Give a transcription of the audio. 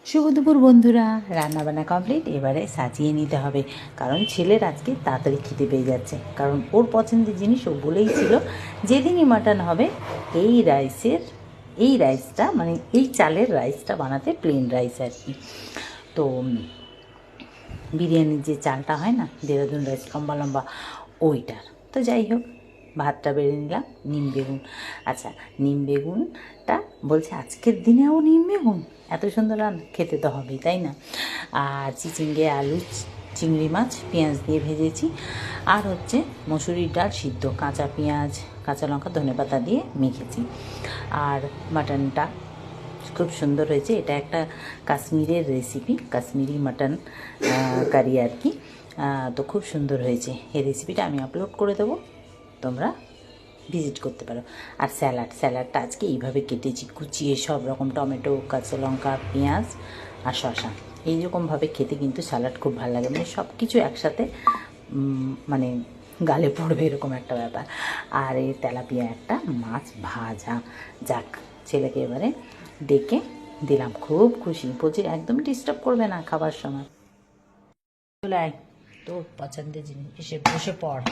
শুভ দুপুর বন্ধুরা, রান্নাবান্না কমপ্লিট। এবারে সাজিয়ে নিতে হবে, কারণ ছেলের আজকে তাড়াতাড়ি খেতে পেয়ে যাচ্ছে। কারণ ওর পছন্দের জিনিস ও বলেই ছিল যেদিনই মাটন হবে এই রাইসটা মানে এই চালের রাইসটা বানাতে, প্লেন রাইস আর কি। তো বিরিয়ানির যে চালটা হয় না, দেহরাদুন রাইস লম্বা লম্বা, ওইটার। তো যাই হোক, ভাতটা বেড়ে নিলাম। নিম বেগুন, আচ্ছা নিম বেগুনটা বলছে আজকের দিনেও নিম বেগুন, এত সুন্দর রান্না, খেতে তো হবেই তাই না। আর চিচিঙ্গে আলু, চিংড়ি মাছ পেঁয়াজ দিয়ে ভেজেছি। আর হচ্ছে মসুরির ডাল সিদ্ধ, কাঁচা পেঁয়াজ, কাঁচা লঙ্কা, ধনেপাতা দিয়ে মেখেছি। আর মাটনটা খুব সুন্দর হয়েছে। এটা একটা কাশ্মীরের রেসিপি, কাশ্মীরি মাটন কারি আর কি। তো খুব সুন্দর হয়েছে। এই রেসিপিটা আমি আপলোড করে দেবো, তোমরা ভিজিট করতে পারো। আর স্যালাডটা আজকে এইভাবে কেটেছি, কুচিয়ে সব রকম, টমেটো, কাঁচা লঙ্কা, পেঁয়াজ আর শসা। এইরকমভাবে খেতে কিন্তু স্যালাড খুব ভালো লাগে, মানে সব কিছু একসাথে মানে গালে পড়বে এরকম একটা ব্যাপার। আর এই তেলাপিয়া একটা মাছ ভাজা। যাক, ছেলেকে এবারে ডেকে দিলাম, খুব খুশি, বলছি একদম ডিস্টার্ব করবে না খাবার সময়। চলে আয়, তোর পছন্দের জিনিস, এসে বসে পড়।